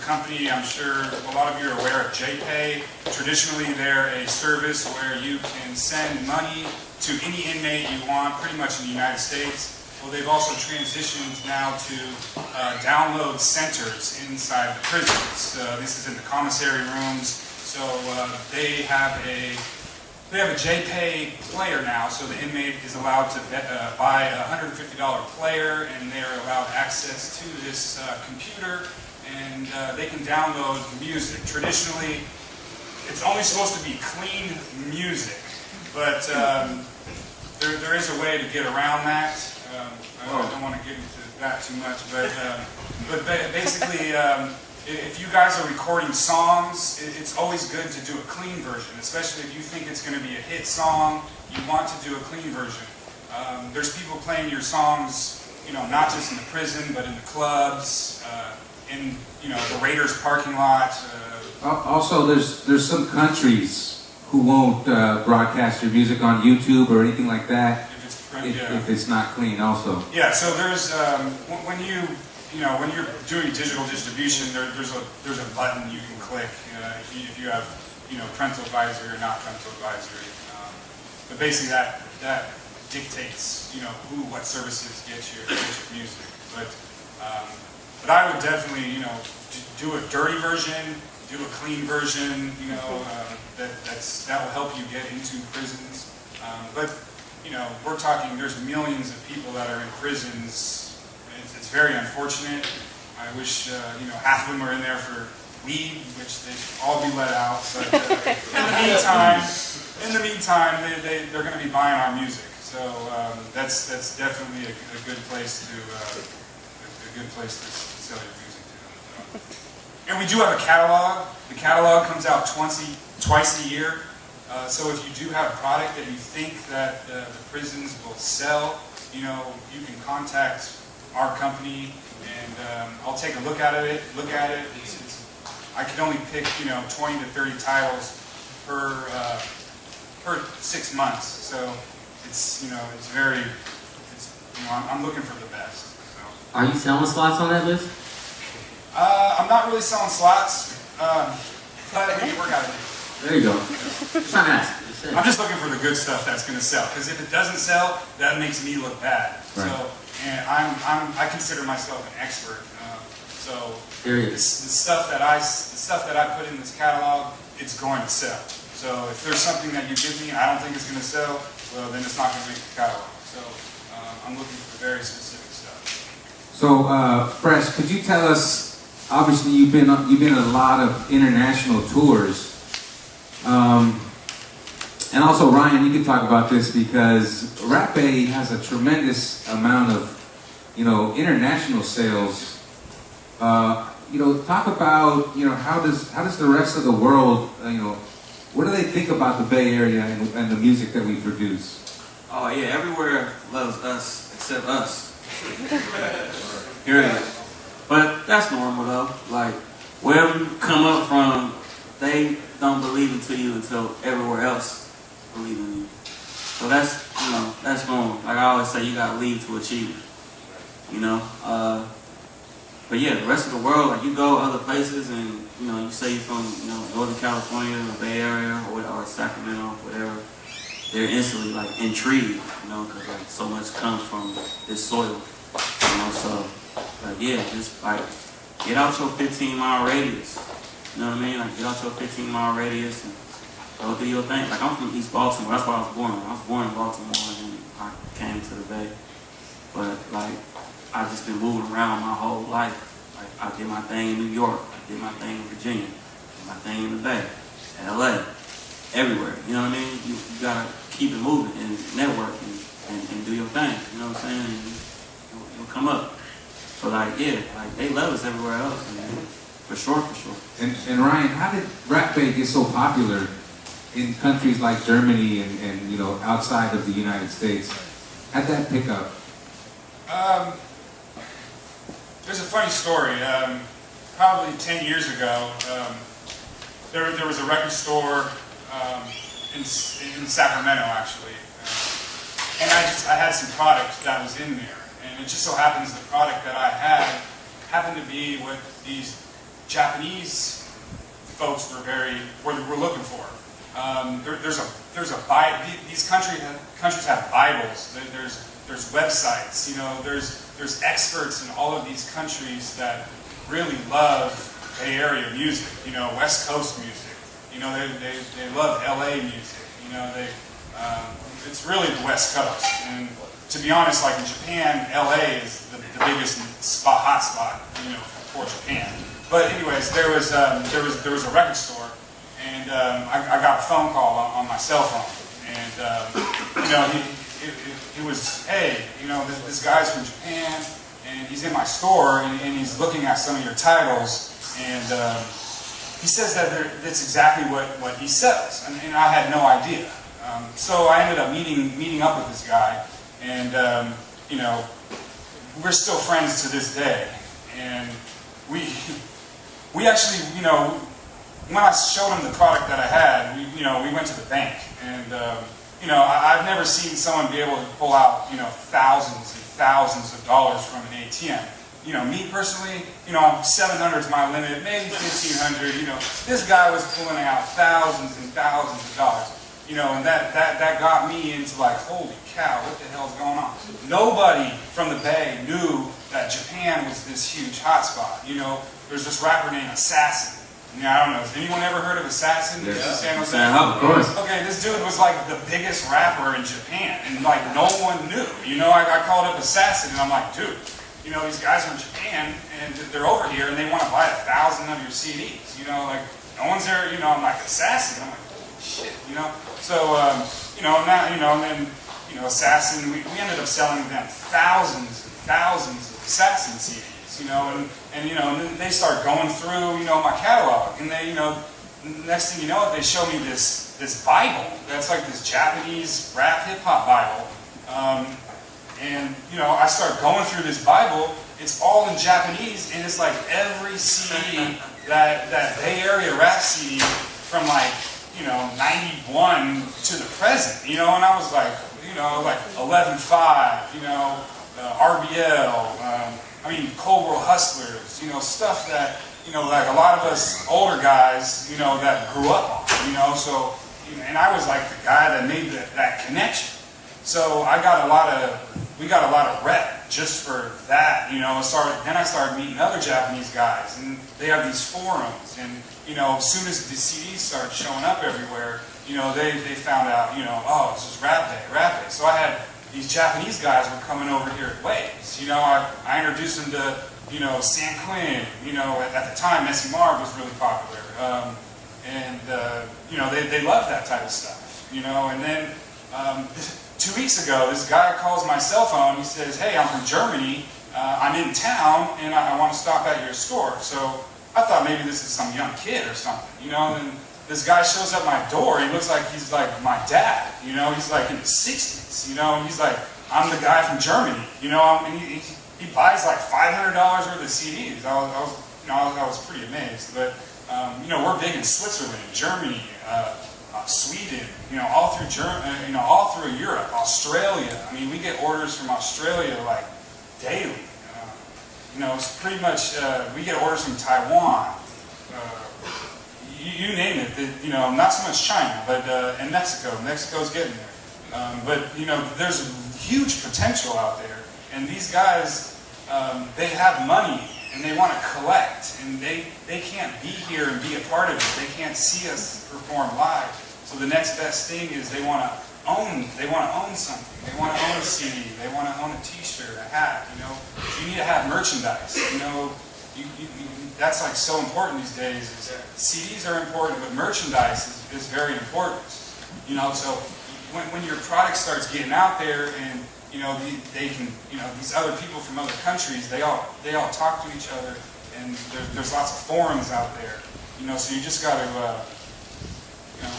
company. I'm sure a lot of you are aware of JPay. Traditionally, they're a service where you can send money to any inmate you want, pretty much in the United States. Well, they've also transitioned now to download centers inside the prisons. This is in the commissary rooms. So they have a JPay player now, so the inmate is allowed to buy a $150 player, and they're allowed access to this computer, and they can download music. Traditionally, it's only supposed to be clean music, but there is a way to get around that. I don't want to get into that too much, but basically, if you guys are recording songs, it's always good to do a clean version, especially if you think it's going to be a hit song. You want to do a clean version. There's people playing your songs, not just in the prison, but in the clubs, in the Raiders parking lot. Also, there's some countries who won't broadcast your music on YouTube or anything like that if it's not clean. Also. Yeah. So there's when you're doing digital distribution, there's a button you can click if you have parental advisory or not parental advisory. But basically that dictates what services get your music. But I would definitely do a dirty version, do a clean version. That will help you get into prisons. But we're talking. There's millions of people that are in prisons. It's very unfortunate. I wish half of them were in there for weed, which they should all be let out. But in the meantime, they're going to be buying our music. So that's definitely a good place to sell your music to. And we do have a catalog. The catalog comes out twice a year. So if you do have a product that you think that the prisons will sell, you can contact our company, and I'll take a look at it. I can only pick 20 to 30 titles per 6 months. So I'm looking for the best. So. Are you selling slots on that list? I'm not really selling slots, but we can work out of it. There you go. Just not asking. I'm just looking for the good stuff that's going to sell. Because if it doesn't sell, that makes me look bad. Right. So, and I consider myself an expert. So the stuff that I put in this catalog, it's going to sell. So if there's something that you give me and I don't think it's going to sell, well, then it's not going to make the catalog. So I'm looking for very specific stuff. So, Fresh, could you tell us? Obviously, you've been on a lot of international tours. And also, Ryan, you can talk about this because RapBay has a tremendous amount of, international sales. Talk about, how does the rest of the world, what do they think about the Bay Area and the music that we produce? Oh yeah, everywhere loves us except us. Period. But that's normal though. Like wherever you come up from, they don't believe into you until everywhere else believe in you. So that's normal. Like I always say, you gotta leave to achieve. But yeah, the rest of the world, like you go other places and you say you're from Northern California or Bay Area or Sacramento, whatever, they're instantly like intrigued, because like so much comes from this soil, So like yeah, just like get out your 15-mile radius. You know what I mean? Like get out your 15-mile radius and go do your thing. Like I'm from East Baltimore. That's where I was born. I was born in Baltimore and I came to the Bay. But like I just been moving around my whole life. Like I did my thing in New York. I did my thing in Virginia. I did my thing in the Bay, LA, everywhere. You know what I mean? You gotta keep it moving and network and do your thing. You know what I'm saying? And you'll come up. So like yeah, like they love us everywhere else. For sure. And Ryan, how did RapBay get so popular in countries like Germany and outside of the United States? How'd that pick up? There's a funny story. Probably 10 years ago, there was a record store in Sacramento, actually, and I had some product that was in there, and it just so happens the product that I had happened to be what these Japanese folks were looking for. These countries have Bibles. There's websites. You know, there's experts in all of these countries that really love Bay Area music. You know, West Coast music. You know, they love LA music. You know, it's really the West Coast. And to be honest, like in Japan, LA is the biggest hot spot, you know, for Japan. But anyways, there was a record store, and I got a phone call on my cell phone, and you know, he was, hey, you know, this guy's from Japan, and he's in my store, and he's looking at some of your titles, and he says that that's exactly what he says, and I had no idea. So I ended up meeting up with this guy, and you know, we're still friends to this day, and we actually, you know, when I showed him the product that I had, we went to the bank, and you know, I've never seen someone be able to pull out, you know, thousands and thousands of dollars from an ATM. You know, me personally, you know, 700 is my limit, maybe 1,500. You know, this guy was pulling out thousands and thousands of dollars. You know, and that got me into like, holy cow, what the hell's going on? Nobody from the Bay knew that Japan was this huge hotspot. You know, there's this rapper named Assassin. Yeah, I don't know. Has anyone ever heard of Assassin? Yeah. San Jose? Of course. Okay, this dude was like the biggest rapper in Japan, and like no one knew. You know, I called up Assassin, and I'm like, dude, you know, these guys are in Japan, and they're over here, and they want to buy 1,000 of your CDs. You know, like no one's there. You know, I'm like Assassin. I'm like, holy shit. You know, so you know now, you know, and then you know, Assassin. We ended up selling them thousands and thousands of Assassin CDs. You know, and you know, and then they start going through, you know, my catalog, and they, you know, next thing you know, they show me this Bible that's like this Japanese rap hip hop Bible, and you know, I start going through this Bible. It's all in Japanese, and it's like every CD that Bay Area rap CD from like, you know, 91 to the present. You know, and I was like, you know, like 11.5, you know, RBL. I mean, Cold World Hustlers, you know, stuff that, you know, like a lot of us older guys, you know, that grew up on, you know, so, and I was like the guy that made that connection. So we got a lot of rep just for that, you know. Then I started meeting other Japanese guys, and they have these forums, and, you know, as soon as the CDs started showing up everywhere, you know, they found out, you know, oh, this is Rap Day. So I had these Japanese guys were coming over here at Waves. You know, I introduced them to, you know, San Quinn. You know, at the time, Messy Marv was really popular. You know, they loved that type of stuff. You know, and then 2 weeks ago, this guy calls my cell phone. He says, hey, I'm from Germany. I'm in town, and I want to stop at your store. So I thought maybe this is some young kid or something. You know, and this guy shows up my door. He looks like he's like my dad. You know, he's like in his 60s. You know, and he's like, I'm the guy from Germany. You know, and he buys like $500 worth of CDs. I was pretty amazed. But you know, we're big in Switzerland, Germany, Sweden. You know, all through Europe, Australia. I mean, we get orders from Australia like daily. You know, it's pretty much we get orders from Taiwan. You name it, you know, not so much China, but and Mexico. Mexico's getting there. But, you know, there's huge potential out there. And these guys, they have money, and they want to collect. And they can't be here and be a part of it. They can't see us perform live. So the next best thing is they want to own something. They want to own a CD. They want to own a T-shirt, a hat, you know. You need to have merchandise, you know. That's like so important these days. CDs are important, but merchandise is very important. You know, so when your product starts getting out there, and you know they can, you know, these other people from other countries, they all talk to each other, and there's lots of forums out there. You know, so you just got to, you know,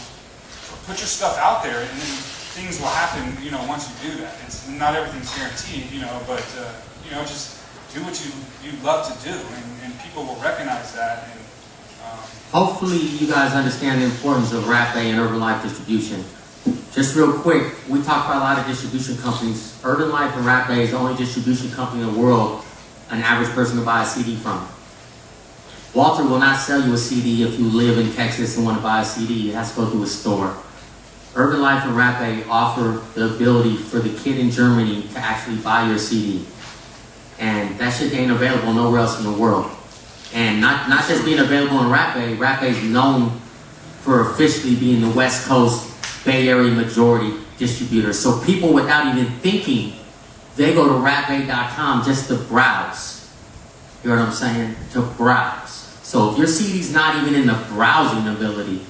put your stuff out there, and then things will happen. You know, once you do that, it's not everything's guaranteed. You know, but you know, just do what you love to do, and people will recognize that. And hopefully you guys understand the importance of Rap Bay and Urban Life distribution. Just real quick, we talk about a lot of distribution companies. Urban Life and Rap Bay is the only distribution company in the world an average person can buy a CD from. Walter will not sell you a CD if you live in Texas and want to buy a CD. It has to go through a store. Urban Life and Rapé offer the ability for the kid in Germany to actually buy your CD. And that shit ain't available nowhere else in the world. And not just being available in Rapé, Rapé is known for officially being the West Coast Bay Area majority distributor. So people, without even thinking, they go to rapé.com just to browse. You know what I'm saying? To browse. So if your CD's not even in the browsing ability,